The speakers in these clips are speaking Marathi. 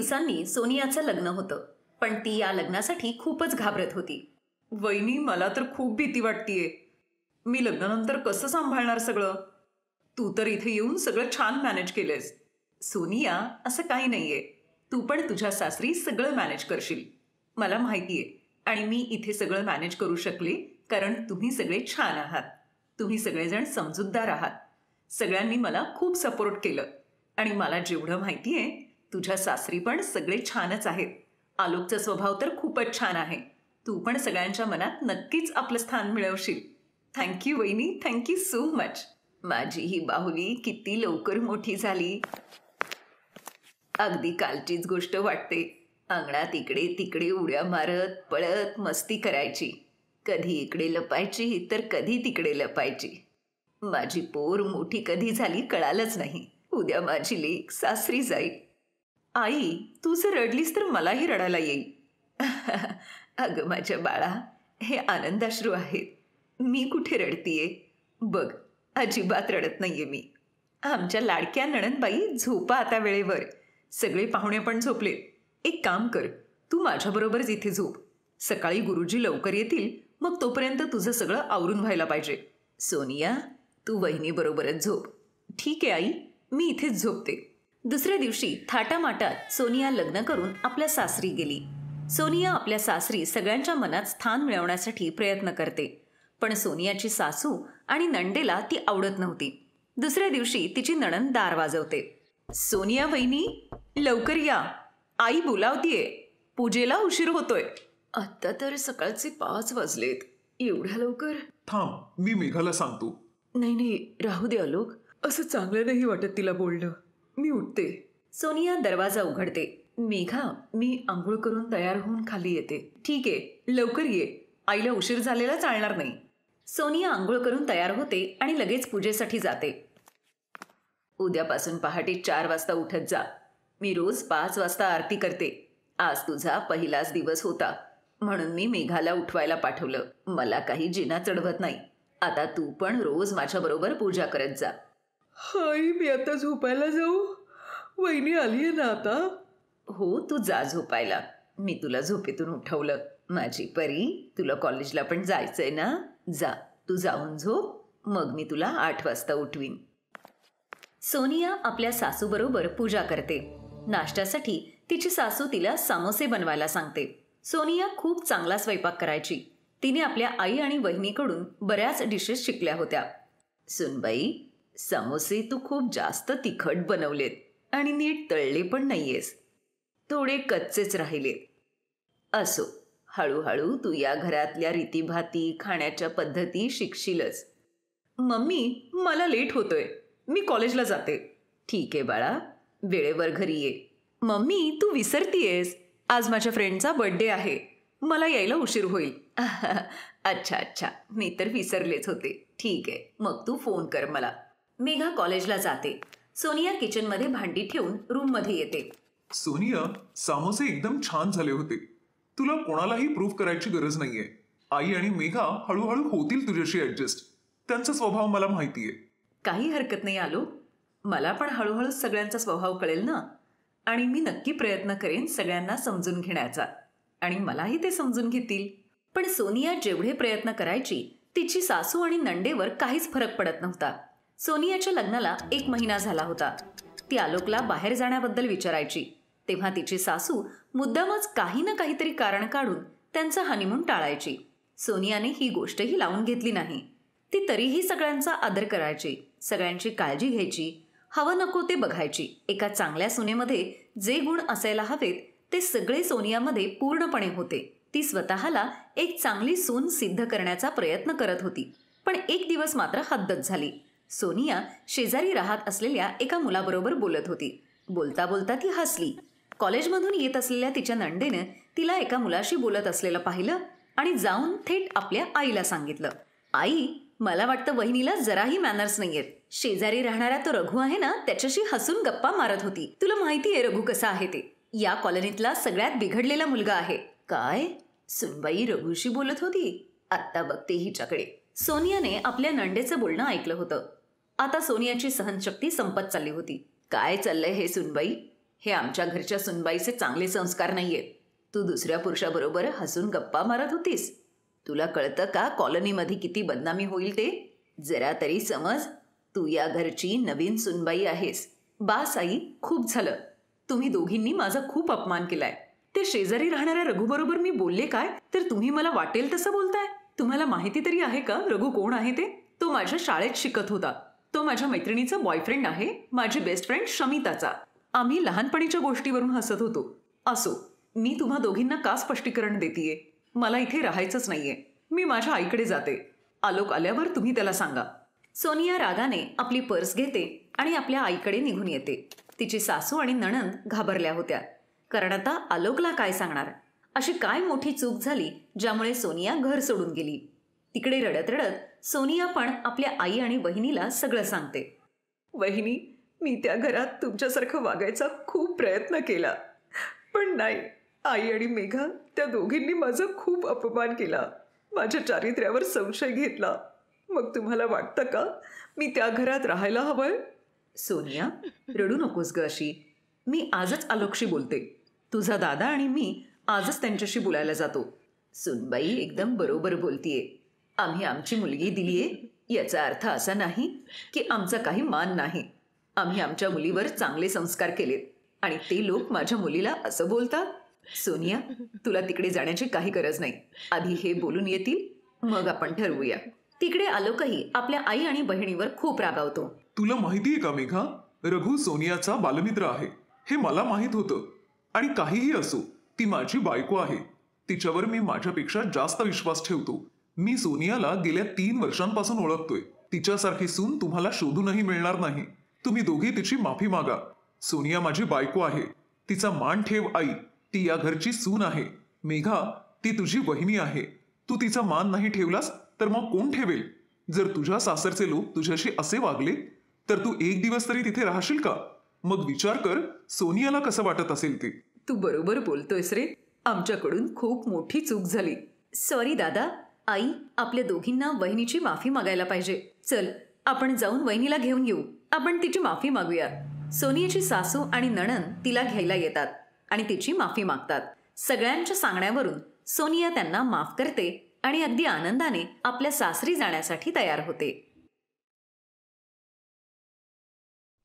दिवसांनी सोनियाचं लग्न होतं, पण ती या लग्नासाठी खूपच घाबरत होती. वहिनी, मला तर खूप भीती वाटतेय. मी लग्नानंतर कसं सांभाळणार सगळं? तू तर इथे येऊन सगळं छान मॅनेज केलंयस. सोनिया, असं काही नाहीये. तू पण तुझ्या सासरी सगळं मॅनेज करशील, मला माहितीये. आणि मी इथे सगळं मॅनेज करू शकले कारण तुम्ही सगळे छान आहात. तुम्ही सगळेजण समजूतदार आहात. सगळ्यांनी मला खूप सपोर्ट केलं. आणि मला जेवढं माहितीये तुझ्या सासरी पण सगळे छानच आहेत. आलोकचा स्वभाव तर खूपच छान आहे. तू पण सगळ्यांच्या मनात नक्कीच आपलं स्थान मिळवशील. थँक्यू वहिनी, थँक्यू सो मच. माझी ही बाहुली किती लवकर मोठी झाली. अगदी कालचीच गोष्ट वाटते. अंगणात इकडे तिकडे उड्या मारत पळत मस्ती करायची. कधी इकडे लपायची तर कधी तिकडे लपायची. माझी पोर मोठी कधी झाली कळालंच नाही. उद्या माझी लेक सासरी जाईल. आई, तू जर रडलीस तर मलाही रडायला येईल. अगं माझ्या बाळा, हे आनंदाश्रू आहेत. मी कुठे रडतीये? बघ, अजिबात रडत नाहीये मी. आमच्या लाडक्या नणंदबाई, झोपा आता वेळेवर. सगळे पाहुणे पण झोपले. एक काम कर, तू माझ्याबरोबरच इथे झोप. सकाळी गुरुजी लवकर येतील, मग तोपर्यंत तुझं सगळं आवरून व्हायला पाहिजे. सोनिया, तू वहिनीबरोबरच झोप. ठीक आहे आई, मी इथेच झोपते. दुसऱ्या दिवशी थाटामाटात सोनिया लग्न करून आपल्या सासरी गेली. सोनिया आपल्या सासरी सगळ्यांच्या मनात स्थान मिळवण्यासाठी प्रयत्न करते, पण सोनियाची सासू आणि नणंदेला ती आवडत नव्हती. दुसऱ्या दिवशी तिची नणंद दार वाजवते. सोनिया वहिनी, लवकर या, आई बोलावतीये. पूजेला उशीर होतोय. आत्ता तर सकाळचे 5 वाजलेत. एवढ्या लवकर? थांब, मी मेघाला सांगतो. नाही, राहू दे आलोक. असं चांगलं नाही वाटत तिला बोलणं. मी उठते. सोनिया दरवाजा उघडते. मेघा, मी आंघोळ करून तयार होऊन खाली येते. ठीक आहे, लवकर ये. आईला उशीर झालेला चालणार नाही. सोनिया आंघोळ करून तयार होते आणि लगेच पूजेसाठी जाते. उद्यापासून पहाटे 4 वाजता उठत जा. मी रोज 5 वाजता आरती करते. आज तुझा पहिलाच दिवस होता म्हणून मी मेघाला उठवायला पाठवलं. मला काही जिना चढवत नाही. आता तू पण रोज माझ्याबरोबर पूजा करत जा. आई, मी आता झोपायला जाऊ? वहिनी आलीये ना आता? हो, तू जा झोपायला. मी तुला झोपेतून उठवलं. माझी परी, तुला कॉलेजला पण जायचंय ना? जा, तू जाऊन झोप. मग मी तुला 8 वाजता उठवीन. सोनिया आपल्या सासूबरोबर पूजा करते. नाश्त्यासाठी तिची सासू तिला समोसे बनवायला सांगते. सोनिया खूप चांगला स्वयंपाक करायची. तिने आपल्या आई आणि वहिनीकडून बऱ्याच डिशेस शिकल्या होत्या. सुनबाई, समोसे तू खूप जास्त तिखट बनवलेत आणि नीट तळले पण नाहीयेस. थोडे कच्चेच राहिलेत. असो, हळूहळू तू या घरातल्या रीतीभाती, खाण्याच्या पद्धती शिकशीलच. मम्मी, मला लेट होतोय. मी कॉलेजला जाते. ठीक आहे बाळा, वेळेवर घरी ये. मम्मी, तू विसरतीयेस. आज माझ्या फ्रेंडचा बर्थडे आहे. मला यायला उशीर होईल. अच्छा, मी तर विसरलेच होते. ठीक आहे, मग तू फोन कर मला. मेघा कॉलेजला जाते. सोनिया किचनमध्ये भांडी ठेवून रूममध्ये येते. सोनिया, समोसे एकदम छान झाले होते. तुला कोणालाही प्रूव्ह करायची गरज नाहीये. आई आणि मेघा हळूहळू होतील तुझ्याशी ऍडजस्ट. त्यांचा स्वभाव मला माहितीये. काही हरकत नाही आलो. मला पण हळूहळू सगळ्यांचा स्वभाव कळेल ना. आणि मी नक्की प्रयत्न करेन सगळ्यांना समजून घेण्याचा. आणि मलाही ते समजून घेतील. पण सोनिया जेवढे प्रयत्न करायची, तिची सासू आणि नंडेवर काहीच फरक पडत नव्हता. सोनियाच्या लग्नाला 1 महिना झाला होता. ती आलोकला बाहेर जाण्याबद्दल विचारायची, तेव्हा तिची सासू मुद्दामच काही ना काहीतरी कारण काढून त्यांचा हनीमून टाळायची. सोनियाने ही गोष्टही लावून घेतली नाही. ती तरीही सगळ्यांचा आदर करायची, सगळ्यांची काळजी घ्यायची, हवं नको ते बघायची. एका चांगल्या सुनेमध्ये जे गुण असायला हवेत ते सगळे सोनियामध्ये पूर्णपणे होते. ती स्वतःला एक चांगली सून सिद्ध करण्याचा प्रयत्न करत होती. पण एक दिवस मात्र हद्दच झाली. सोनिया शेजारी राहत असलेल्या एका मुलाबरोबर बोलत होती. बोलता बोलता ती हसली. कॉलेजमधून येत असलेल्या तिच्या नंदेनं तिला एका मुलाशी बोलत असलेलं पाहिलं आणि जाऊन थेट आपल्या आईला सांगितलं. आई, मला वाटतं वहिनीला जराही मॅनर्स नाहीयेत. शेजारी राहणारा तो रघु आहे ना, त्याच्याशी हसून गप्पा मारत होती. तुला माहिती आहे रघु कसा आहे ते? या कॉलनीतला सगळ्यात बिघडलेला मुलगा आहे. काय? सुनबाई रघुशी बोलत होती? आत्ता बघते हिच्याकडे. सोनियाने आपल्या नंडेचं बोलणं ऐकलं होतं. आता सोनियाची सहनशक्ती संपत चालली होती. काय चाललंय हे सुनबाई? हे आमच्या घरच्या सुनबाईचे चांगले संस्कार नाहीयेत. तू दुसऱ्या पुरुषाबरोबर हसून गप्पा मारत होतीस. तुला कळतं का कॉलनीमध्ये किती बदनामी होईल ते? जरा तरी समज. तू या घरची नवीन सुनबाई आहेस. बास आई, खूप झालं. तुम्ही दोघींनी माझा खूप अपमान केलाय. ते शेजारी राहणाऱ्या रघुबरोबर मी बोलले काय तर तुम्ही मला वाटेल तसं बोलताय. तुम्हाला माहिती तरी आहे का रघु कोण आहे ते? तो माझ्या शाळेत शिकत होता. तो माझ्या मैत्रिणीचा बॉयफ्रेंड आहे, माझी बेस्ट फ्रेंड शमिताचा. आम्ही लहानपणीच्या गोष्टीवरून हसत होतो. असो, मी तुम्हा दोघींना का स्पष्टीकरण देतीये? मला इथे राहायचंच नाहीये. मी माझ्या आईकडे जाते. आलोक आल्यावर तुम्ही त्याला सांगा. सोनिया रागाने आपली पर्स घेते आणि आपल्या आईकडे निघून येते. तिची सासू आणि नणंद घाबरल्या होत्या, कारण आता आलोकला काय सांगणार? अशी काय मोठी चूक झाली ज्यामुळे सोनिया घर सोडून गेली? तिकडे रडत रडत सोनिया पण आपल्या आई आणि बहिणीला सगळं सांगते. वहिनी, मी त्या घरात तुमच्यासारखं वागायचा खूप प्रयत्न केला, पण नाही. आई आणि मेघा त्या दोघींनी माझा खूप अपमान केला, माझ्या चारित्र्यावर संशय घेतला. मग तुम्हाला वाटतं का मी त्या घरात राहायला हवंय? सोनिया, रडू नकोस ग अशी. मी आजच आलोकशी बोलते. तुझा दादा आणि मी आजच त्यांच्याशी बोलायला जातो. सुनबाई एकदम बरोबर बोलतीये. आम्ही आमची मुलगी दिलीये याचा अर्थ असा नाही की आमचा काही मान नाही. आम्ही आमच्या मुलीवर चांगले संस्कार केलेत आणि ते लोक माझ्या मुलीला असं बोलतात. सोनिया, तुला तिकडे जाण्याची काही गरज नाही. आधी हे बोलून येतील, मग आपण ठरवूया. तिकडे आलोकही आपल्या आई आणि बहिणीवर खूप रागावतो. तुला माहितीये का मेघा, रघु सोनियाचा बालमित्र आहे. हे मला माहित होतं. आणि काहीही असो, ती माझी बायको आहे. तिच्यावर मी माझ्यापेक्षा जास्त विश्वास ठेवतो. मी सोनियाला गेल्या 3 वर्षांपासून ओळखतोय. तिच्यासारखी सून तुम्हाला शोधूनही मिळणार नाही. तुम्ही दोघे तिची माफी मागा. सोनिया माझी बायको आहे. तिचा मान ठेव आई. ती या घरची सून आहे. मेघा, ती तुझी वहिनी आहे. तू तिचा मान नाही ठेवलास तर मग कोण ठेवेल? जर तुझ्या सासरचे लोक तुझ्याशी असे वागले तर तू एक दिवस तरी तिथे राहशील का? मग विचार कर, सोनियाला कसं वाटत असेल ते. तू बरोबर बोलतोयस रे. आमच्याकडून खूप मोठी चूक झाली. सॉरी दादा. आई, आपल्या दोघींना वहिनीची माफी मागायला पाहिजे. चल, आपण जाऊन वहिनीला घेऊन येऊ. आपण तिची माफी मागूया. सोनियाची सासू आणि नणंद तिला घ्यायला येतात आणि तिची माफी मागतात. सगळ्यांच्या सांगण्यावरून सोनिया त्यांना माफ करते आणि अगदी आनंदाने आपल्या सासरी जाण्यासाठी तयार होते.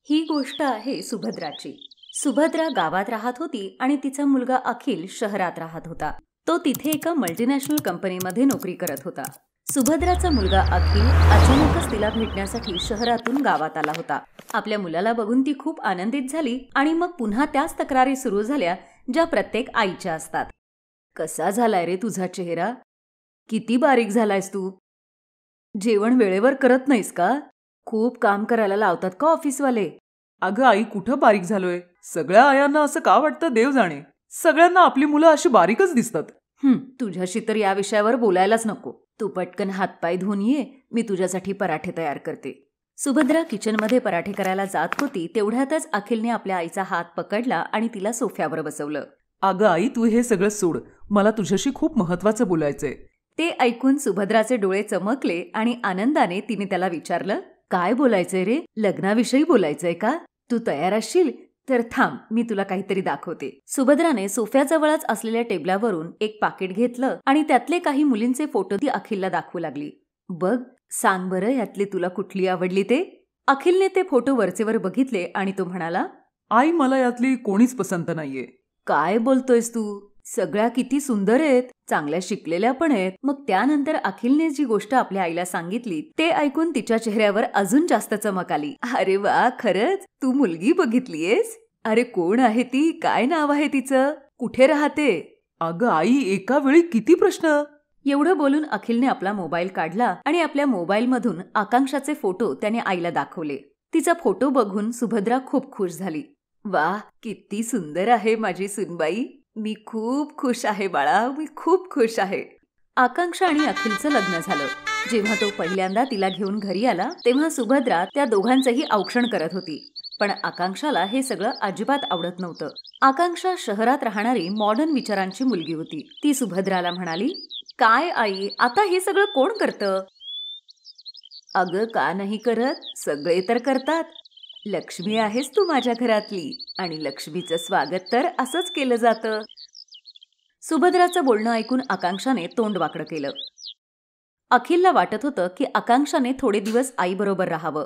ही गोष्ट आहे सुभद्राची. सुभद्रा गावात राहत होती आणि तिचा मुलगा अखिल शहरात राहत होता. तो तिथे एका मल्टीनॅशनल कंपनीमध्ये नोकरी करत होता. सुभद्राचा मुलगा अखिल अचानकच तिला भेटण्यासाठी शहरातून गावात आला होता. आपल्या मुलाला बघून ती खूप आनंदित झाली आणि मग पुन्हा त्याच तक्रारी सुरू झाल्या ज्या प्रत्येक आईच्या असतात. कसा झालाय रे तुझा चेहरा? किती बारीक झालायस तू? जेवण वेळेवर करत नाहीस का? खूप काम करायला लावतात का ऑफिसवाले? अगं आई, कुठं बारीक झालोय? सगळ्या आयांना असं का वाटतं देव जाणे. सगळ्यांना आपली मुलं अशी बारीकच दिसतात. तुझ्याशी तर या विषयावर बोलायलाच नको. तू पटकन हातपाय धुवून ये, मी तुझ्यासाठी पराठे तयार करते. सुभद्रा किचनमध्ये पराठे करायला जात होती तेवढ्यातच अखिलने आपल्या आईचा हात पकडला आणि तिला सोफ्यावर बसवलं. अगं आई, तू हे सगळं सोड. मला तुझ्याशी खूप महत्वाचं बोलायचंय. ते ऐकून सुभद्राचे डोळे चमकले आणि आनंदाने तिने त्याला विचारलं, काय बोलायचंय रे? लग्नाविषयी बोलायचंय का? तू तयार असशील तर थांब, मी तुला काहीतरी दाखवते. सुभद्राने सोफ्याजवळच असलेल्या टेबलावरून एक पाकिट घेतलं आणि त्यातले काही मुलींचे फोटो ती अखिलला दाखवू लागली. बघ, सांग बरं यातली तुला कुठली आवडली ते? अखिलने ते फोटो वरचेवर बघितले आणि तो म्हणाला, आई, मला यातली कोणीच पसंत नाहीये. काय बोलतोयस तू? सगळ्या किती सुंदर आहेत, चांगल्या शिकलेल्या पण आहेत. मग त्यानंतर अखिलने जी गोष्ट आपल्या आईला सांगितली ते ऐकून तिच्या चेहऱ्यावर अजून जास्त चमक आली. अरे वा, खरंच तू मुलगी बघितलीयस? अरे कोण आहे ती? काय नाव आहे तिचं? कुठे राहते? अगं आई, एका वेळी किती प्रश्न? एवढं बोलून अखिलने आपला मोबाईल काढला आणि आपल्या मोबाईलमधून आकांक्षाचे फोटो त्याने आईला दाखवले. तिचा फोटो बघून सुभद्रा खूप खुश झाली. वा, किती सुंदर आहे माझी सुनबाई. मी खूप खुश आहे बाळा, मी खूप खुश आहे. आकांक्षा आणि अखिलचं लग्न झालं. जेव्हा तो पहिल्यांदा तिला घेऊन घरी आला तेव्हा सुभद्रा त्या दोघांचंही औक्षण करत होती. पण आकांक्षाला हे सगळं अजिबात आवडत नव्हतं. आकांक्षा शहरात राहणारी मॉडर्न विचारांची मुलगी होती. ती सुभद्राला म्हणाली, काय आई, आता हे सगळं कोण करतं? अगं, का नाही करत? सगळे तर करतात. लक्ष्मी आहेस तू माझ्या घरातली आणि लक्ष्मीचं स्वागत तर असंच केलं जातं. सुभद्राचं बोलणं ऐकून आकांक्षाने तोंड वाकडं केलं. अखिलला वाटत होतं की आकांक्षाने थोडे दिवस आईबरोबर राहावं,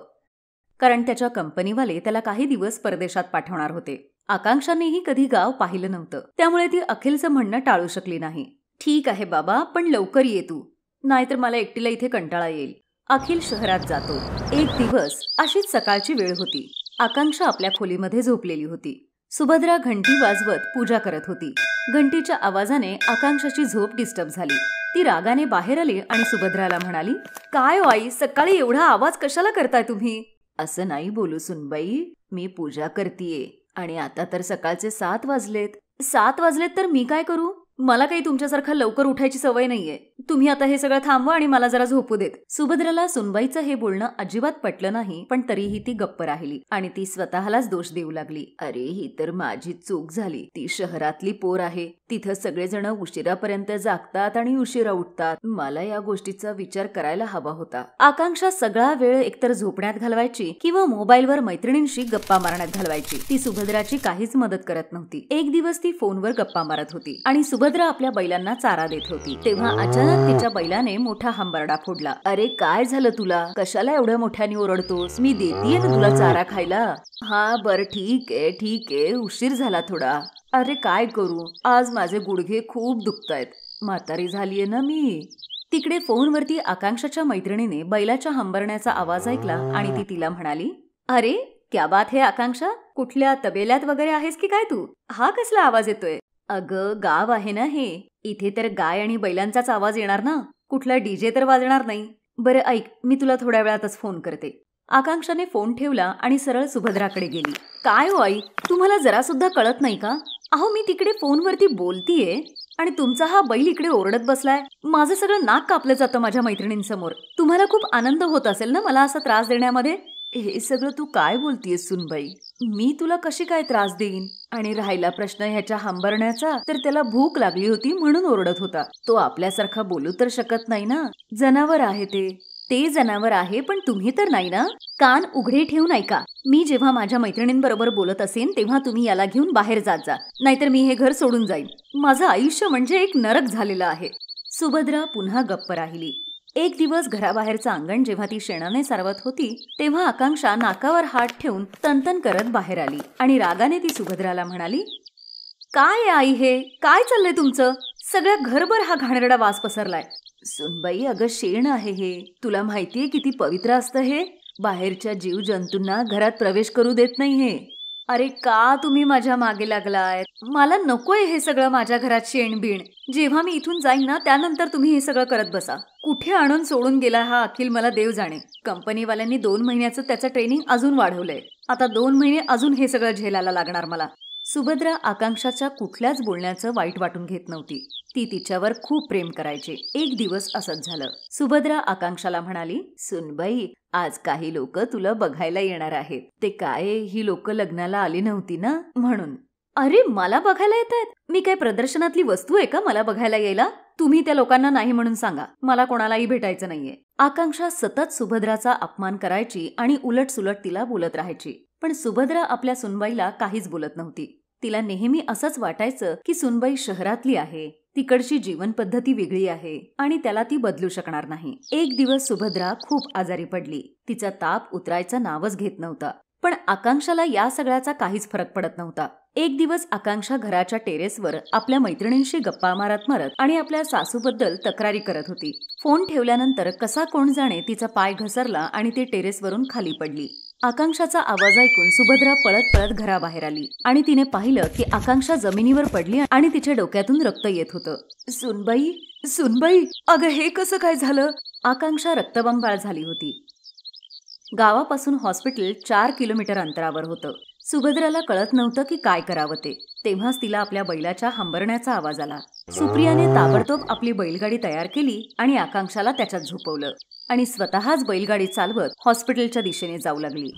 कारण त्याच्या कंपनीवाले त्याला काही दिवस परदेशात पाठवणार होते. आकांक्षानेही कधी गाव पाहिलं नव्हतं, त्यामुळे ती अखिलचं म्हणणं टाळू शकली नाही. ठीक आहे बाबा, पण लवकर ये तू, नाहीतर मला एकटीला इथे कंटाळा येईल. अखिल शहरात जातो. एक दिवस अशीच सकाळची वेळ होती. आकांक्षा आपल्या खोलीमध्ये झोपलेली होती. सुभद्रा घंटी वाजवत पूजा करत होती. घंटीच्या आवाजाने आकांक्षाची झोप डिस्टर्ब झाली. ती रागाने बाहेर आली आणि सुभद्राला म्हणाली, काय हो आई, सकाळी एवढा आवाज कशाला करताय तुम्ही? असं नाही बोलू सुनबाई, मी पूजा करतीये आणि आता तर सकाळचे 7 वाजलेत. 7 वाजलेत तर मी काय करू? मला काही तुमच्यासारखा लवकर उठायची सवय नाहीये. तुम्ही आता हे सगळं थांबवा आणि मला जरा झोपू देत. सुभद्राला सुनबाईचं हे बोलणं अजिबात पटलं नाही, पण तरीही ती गप्प राहिली आणि ती स्वतःलाच दोष देऊ लागली. अरे ही तर माझी चूक झाली. ती शहरातली पोर आहे. तिथं सगळेजण उशिरापर्यंत जागतात आणि उशिरा उठतात. मला या गोष्टीचा विचार करायला हवा होता. आकांक्षा सगळा वेळ एकतर झोपण्यात घालवायची किंवा मोबाईलवर मैत्रिणींशी गप्पा मारण्यात घालवायची. ती सुभद्राची काहीच मदत करत नव्हती. एक दिवस ती फोनवर गप्पा मारत होती आणि सुभद्रा आपल्या बैलांना चारा देत होती. तेव्हा अचानक तिच्या बैलाने मोठा हंबरडा फोडला. अरे काय झालं तुला? कशाला एवढ्या मोठ्याने ओरडतोस? मी देतीये ना तुला चारा खायला. हा बर ठीक आहे, उशीर झाला थोडा. अरे काय करू, आज माझे गुडघे खूप दुखतायत. म्हातारी झालीये ना मी. तिकडे फोनवरती आकांक्षाच्या मैत्रिणीने बैलाच्या हंबरण्याचा आवाज ऐकला आणि ती तिला म्हणाली, अरे क्या बात है आकांक्षा, कुठल्या तबेल्यात वगैरे आहेस की काय तू? हा कसला आवाज येतोय? अगं गाव आहे ना हे, इथे तर गाय आणि बैलांचाच आवाज येणार ना, कुठला डीजे तर वाजणार नाही. बरं ऐक, मी तुला थोड्या वेळातच फोन करते. आकांक्षाने फोन ठेवला आणि सरळ सुभद्राकडे गेली. काय हो आई, तुम्हाला जरा सुद्धा कळत नाही का? अहो मी तिकडे फोनवरती बोलतीये आणि तुमचा हा बैल इकडे ओरडत बसलाय. माझं सगळं नाक कापलं जातं माझ्या मैत्रिणींसमोर. तुम्हाला खूप आनंद होत असेल ना मला असा त्रास देण्यामध्ये? हे सगळं तू काय बोलतीयस सुनबाई? मी तुला कशी काय त्रास देईन? आणि राहिला प्रश्न ह्याच्या हंबरण्याचा, तर त्याला भूक लागली होती म्हणून ओरडत होता. तो आपल्यासारखा बोलू तर शकत नाही ना. जनावर आहे ते जनावर आहे, पण तुम्ही तर नाही ना. कान उघडे ठेवून ऐका. मी जेव्हा माझ्या मैत्रिणींबरोबर बोलत असेन तेव्हा तुम्ही याला घेऊन बाहेर जात जा, नाहीतर मी हे घर सोडून जाईन. माझं आयुष्य म्हणजे एक नरक झालेलं आहे. सुभद्रा पुन्हा गप्प राहिली. एक दिवस घराबाहेरचं अंगण जेव्हा ती शेणाने सारवत होती तेव्हा आकांक्षा नाकावर हात ठेवून तनतन करत बाहेर आली आणि रागाने ती सुभद्राला म्हणाली, काय आई हे? काय चाललंय तुमचं? सगळ्या घरभर हा घाणेरडा वास पसरलाय. सुनबाई अगं शेण आहे हे. तुला माहितीये किती पवित्र असतं हे? बाहेरच्या जीव जंतूंना घरात प्रवेश करू देत नाही हे. अरे का तुम्ही माझ्या मागे लागलाय? मला नकोय हे सगळं माझ्या घरात शेणबीण. जेव्हा मी इथून जाईन ना त्यानंतर तुम्ही हे सगळं करत बसा. कुठे आणून सोडून गेला हा अखिल मला देव जाणे. कंपनीवाल्यांनी 2 महिन्याचं त्याचं ट्रेनिंग अजून वाढवलंय. आता 2 महिने अजून हे सगळं झेलायला लागणार मला. सुभद्रा आकांक्षाच्या कुठल्याच बोलण्याचं वाईट वाटून घेत नव्हती. ती तिच्यावर खूप प्रेम करायची. एक दिवस असंच झालं. सुभद्रा आकांक्षाला म्हणाली, सुनबाई आज काही लोक तुला बघायला येणार आहेत. ते काय, ही लोक लग्नाला आली नव्हती ना म्हणून. अरे मला बघायला येत आहेत? मी काय प्रदर्शनातली वस्तू आहे का मला बघायला यायला? तुम्ही त्या लोकांना नाही म्हणून सांगा. मला कोणालाही भेटायचं नाहीये. आकांक्षा सतत सुभद्राचा अपमान करायची आणि उलट सुलट तिला बोलत राहायची. पण सुभद्रा आपल्या सुनबाईला काहीच बोलत नव्हती. तिला नेहमी असंच वाटायचं की सुनबाई शहरातली आहे, तिकडची जीवन पद्धती वेगळी आहे आणि त्याला ती बदलू शकणार नाही. एक दिवस सुभद्रा खूप आजारी पडली. तिचा ताप उतरायचं नावच घेत नव्हता. पण आकांक्षाला या सगळ्याचा काहीच फरक पडत नव्हता. एक दिवस आकांक्षा घराच्या टेरेसवर आपल्या मैत्रिणींशी गप्पा मारत आणि आपल्या सासूबद्दल तक्रारी करत होती. फोन ठेवल्यानंतर कसा कोण जाणे तिचा पाय घसरला आणि ती टेरेसवरून खाली पडली. आकांक्षाचा आवाज ऐकून सुभद्रा पळत पळत घराबाहेर आली आणि तिने पाहिलं की आकांक्षा जमिनीवर पडली आणि तिच्या डोक्यातून रक्त येत होतं. सुनबाई, सुनबाई, अगं हे कसं काय झालं? आकांक्षा रक्तबंबाळ झाली होती. गावापासून हॉस्पिटल 4 किलोमीटर अंतरावर होतं. सुभद्राला कळत नव्हतं की काय करावं ते. तेव्हाच तिला आपल्या बैलाच्या हंबरण्याचा आवाज आला. सुप्रियाने ताबडतोब आपली बैलगाडी तयार केली आणि आकांक्षाला त्याच्यात झोपवलं आणि स्वतःच बैलगाडी चालवत हॉस्पिटलच्या दिशेने जाऊ लागली.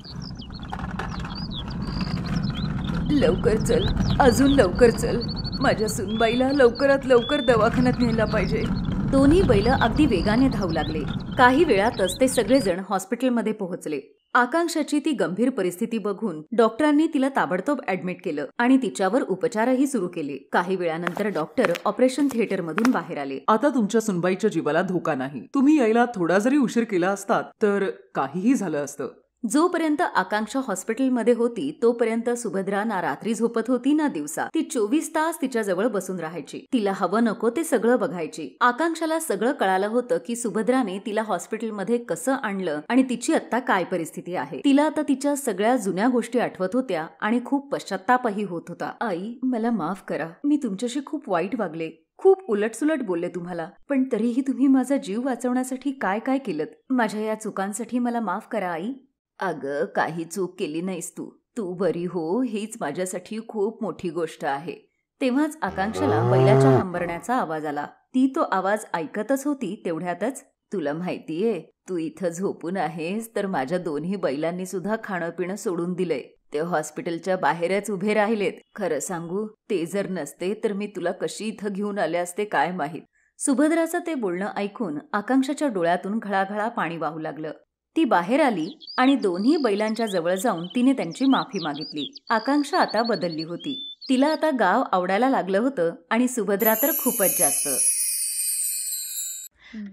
लवकर चल, अजून लवकर चल. माझ्या सुनबाईला लवकरात लवकर दवाखान्यात नेला पाहिजे. दोन्ही बैल अगदी वेगाने धावू लागले. काही वेळातच ते सगळेजण हॉस्पिटलमध्ये पोहोचले. आकांक्षाची ती गंभीर परिस्थिती बघून डॉक्टरांनी तिला ताबडतोब ऍडमिट केलं आणि तिच्यावर उपचारही सुरू केले. काही वेळानंतर डॉक्टर ऑपरेशन थिएटरमधून बाहेर आले. आता तुमच्या सुनबाईच्या जीवाला धोका नाही. तुम्ही यायला थोडा जरी उशीर केला असतात तर काहीही झालं असतं. जोपर्यंत आकांक्षा हॉस्पिटलमध्ये होती तोपर्यंत सुभद्रा ना रात्री झोपत होती ना दिवसा. ती 24 तास तिच्या जवळ बसून राहायची. तिला हवं नको ते सगळं बघायची. आकांक्षाला सगळं कळालं होतं की सुभद्राने तिला हॉस्पिटलमध्ये कसं आणलं आणि तिची आता काय परिस्थिती आहे. तिला आता तिच्या सगळ्या जुन्या गोष्टी आठवत होत्या आणि खूप पश्चात्तापही होत होता. आई, मला माफ करा. मी तुमच्याशी खूप वाईट वागले, खूप उलटसुलट बोलले तुम्हाला, पण तरीही तुम्ही माझा जीव वाचवण्यासाठी काय काय केलं. माझ्या या चुकांसाठी मला माफ करा आई. अगं, काही चूक केली नाहीस तू. तू बरी हो हीच माझ्यासाठी खूप मोठी गोष्ट आहे. तेव्हाच आकांक्षाला बैलाच्या हंबरण्याचा आवाज आला. ती तो आवाज ऐकतच होती. तेवढ्यातच, तुला माहितीये तू इथं झोपून आहेस तर माझ्या दोन्ही बैलांनी सुद्धा खाणं पिणं सोडून दिलंय. ते हॉस्पिटलच्या बाहेरच उभे राहिलेत. खरं सांगू, ते जर नसते तर मी तुला कशी इथं घेऊन आले असते काय माहीत. सुभद्राचं ते बोलणं ऐकून आकांक्षाच्या डोळ्यातून घळाघळा पाणी वाहू लागलं. ती बाहेर आली आणि दोन्ही बैलांच्या जवळ जाऊन तिने त्यांची माफी मागितली. आकांक्षा आता बदलली होती. तिला आता गाव आवडायला लागलं होतं आणि सुभद्रा तर खूपच जास्त.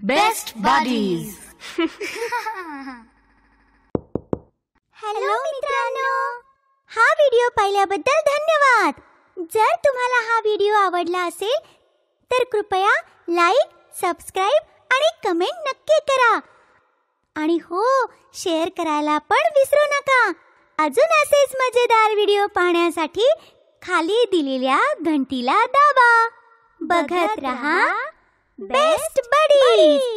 Best buddies. हॅलो मित्रांनो, हा व्हिडिओ पाहिल्याबद्दल धन्यवाद. जर तुम्हाला हा व्हिडिओ आवडला असेल तर कृपया लाईक, सबस्क्राईब आणि कमेंट नक्की करा. आणि हो, शेअर करायला पण विसरू नका. अजून असेच मजेदार व्हिडिओ पाहण्यासाठी खाली दिलेल्या घंटीला दाबा. बघत रहा बेस्ट बडीज.